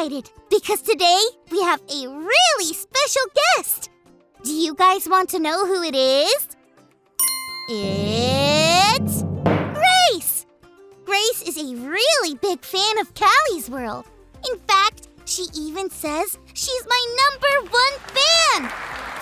excited because today we have a really special guest. Do you guys want to know who it is? It's Grace! Grace is a really big fan of Callie's World. In fact, she even says she's my #1 fan.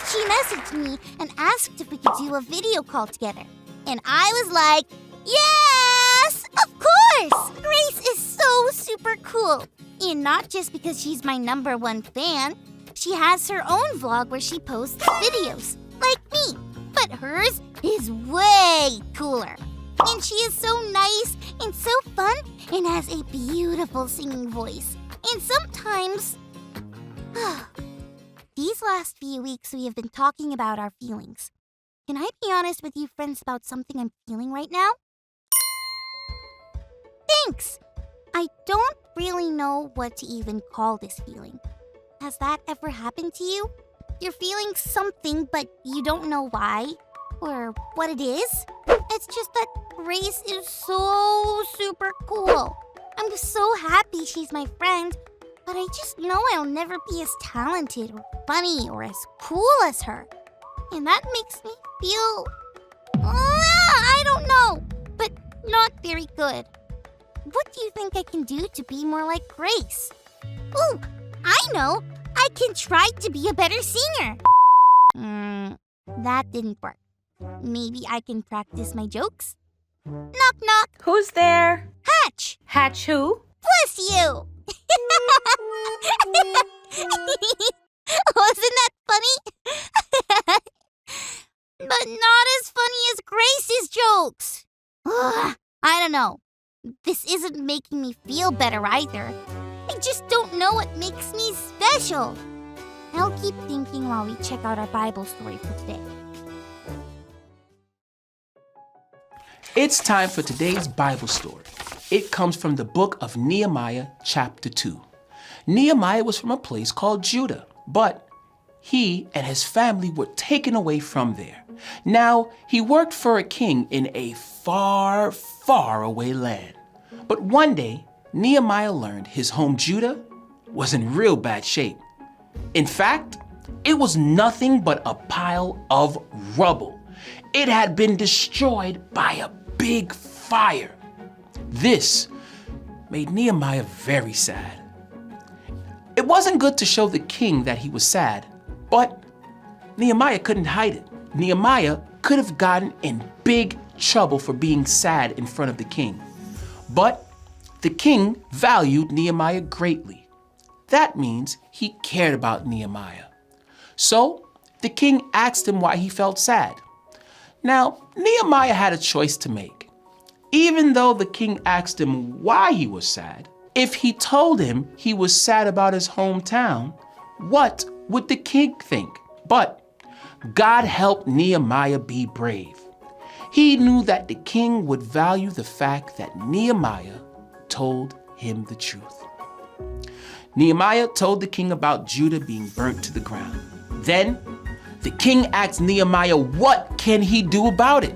She messaged me and asked if we could do a video call together. And I was like, yes, of course! Grace is so super cool. And not just because she's my #1 fan. She has her own vlog where she posts videos, like me. But hers is way cooler. And she is so nice and so fun and has a beautiful singing voice. And sometimes... These last few weeks we have been talking about our feelings. Can I be honest with you friends about something I'm feeling right now? Thanks! I don't really know what to even call this feeling. Has that ever happened to you? You're feeling something, but you don't know why or what it is? It's just that Grace is so super cool. I'm so happy she's my friend, but I just know I'll never be as talented or funny or as cool as her. And that makes me feel... I don't know, but not very good. What do you think I can do to be more like Grace? Ooh, I know! I can try to be a better singer! That didn't work. Maybe I can practice my jokes? Knock knock! Who's there? Hatch! Hatch who? Bless you! Wasn't that funny? But not as funny as Grace's jokes! Ugh, I don't know. This isn't making me feel better either. I just don't know what makes me special. I'll keep thinking while we check out our Bible story for today. It's time for today's Bible story. It comes from the book of Nehemiah, chapter 2. Nehemiah was from a place called Judah, but he and his family were taken away from there. Now, he worked for a king in a far, far away land. But one day, Nehemiah learned his home Judah was in real bad shape. In fact, it was nothing but a pile of rubble. It had been destroyed by a big fire. This made Nehemiah very sad. It wasn't good to show the king that he was sad, but Nehemiah couldn't hide it. Nehemiah could have gotten in big trouble for being sad in front of the king. But the king valued Nehemiah greatly. That means he cared about Nehemiah. So the king asked him why he felt sad. Now, Nehemiah had a choice to make. Even though the king asked him why he was sad, if he told him he was sad about his hometown, what would the king think? But God helped Nehemiah be brave. He knew that the king would value the fact that Nehemiah told him the truth. Nehemiah told the king about Judah being burnt to the ground. Then the king asked Nehemiah what can he do about it.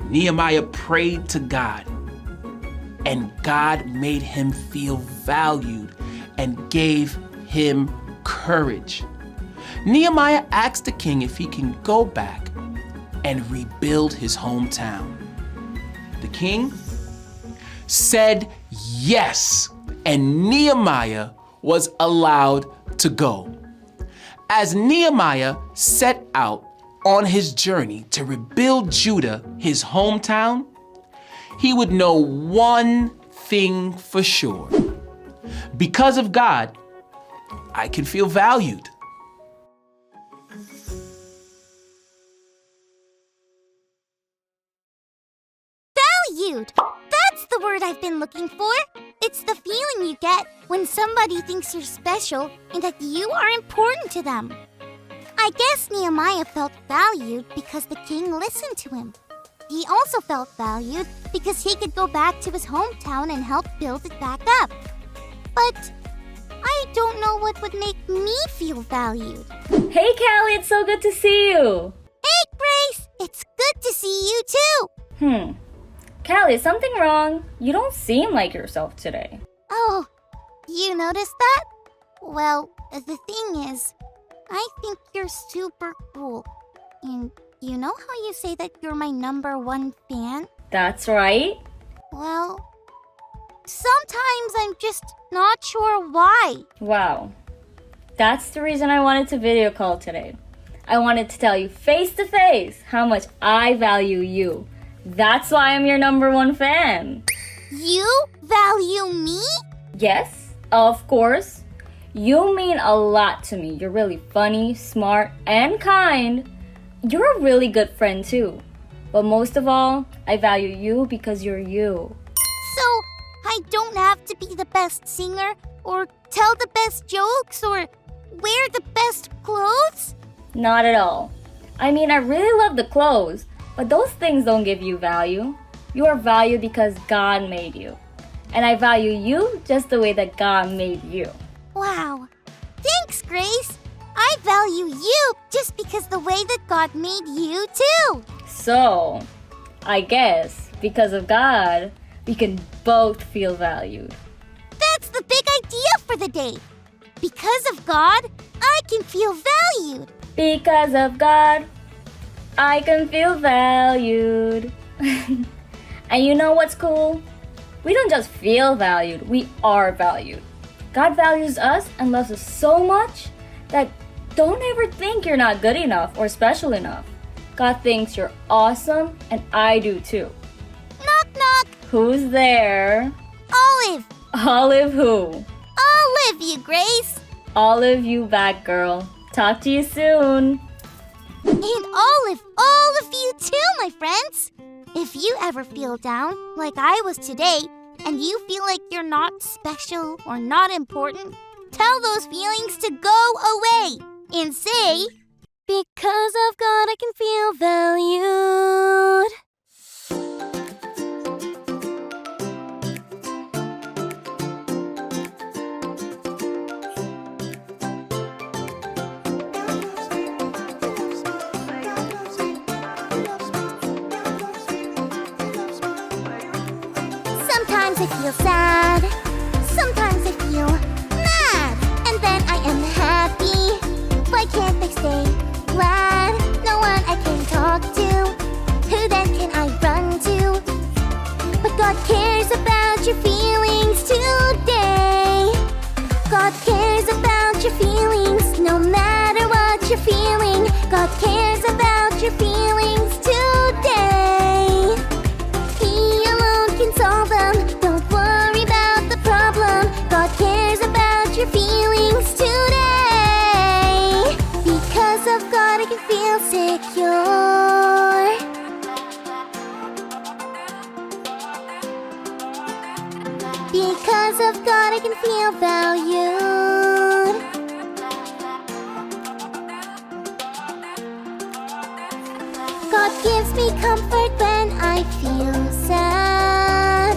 Nehemiah prayed to God, and God made him feel valued and gave him courage. Nehemiah asked the king if he can go back and rebuild his hometown. The king said yes, and Nehemiah was allowed to go. As Nehemiah set out on his journey to rebuild Judah, his hometown, he would know one thing for sure. Because of God, I can feel valued. Valued! That's the word I've been looking for. It's the feeling you get when somebody thinks you're special and that you are important to them. I guess Nehemiah felt valued because the king listened to him. He also felt valued because he could go back to his hometown and help build it back up. But I don't know what would make me feel valued. Hey, Callie, it's so good to see you. Hey, Grace! It's good to see you too! Callie, is something wrong? You don't seem like yourself today. Oh, You noticed that? Well, the thing is, I think you're super cool. And you know how you say that you're my #1 fan? That's right. Well, sometimes I'm just not sure why. Wow. That's the reason I wanted to video call today. I wanted to tell you face to face how much I value you. That's why I'm your #1 fan. You value me? Yes, of course. You mean a lot to me. You're really funny, smart, and kind. You're a really good friend too. But most of all, I value you because you're you. So, I don't have to be the best singer, or tell the best jokes, or wear the best clothes? Not at all. I mean, I really love the clothes, but those things don't give you value. You are valued because God made you. And I value you just the way that God made you. Wow. Thanks, Grace. I value you just because the way that God made you too. So, I guess because of God, we can both feel valued. That's the big idea for the day. Because of God, I can feel valued. Because of God, I can feel valued. And you know what's cool? We don't just feel valued, we are valued. God values us and loves us so much that don't ever think you're not good enough or special enough. God thinks you're awesome, and I do too. Knock, knock. Who's there? Olive. Olive who? Olive, you, Grace. Olive you back, girl. Talk to you soon. And Olive, all of you too, my friends. If you ever feel down, like I was today, and you feel like you're not special or not important, tell those feelings to go away and say, because of God I can feel valued. Sometimes I feel sad, sometimes I feel mad, and then I am happy. Why can't I stay glad? No one I can talk to. Who then can I run to? But God cares about your feelings today. God cares about your feelings, no matter what you're feeling. God cares about your feelings today. He alone can solve them. Don't worry about the problem. God cares about your feelings today. Because of God I can feel secure. Because of God I can feel valued. God gives me comfort when I feel sad.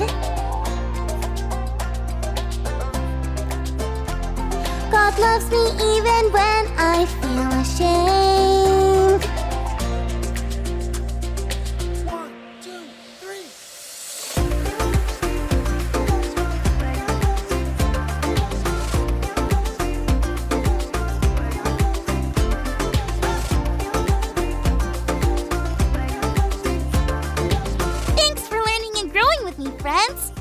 God loves me even when I feel ashamed. 1, 2, 3. Thanks for learning and growing with me, friends.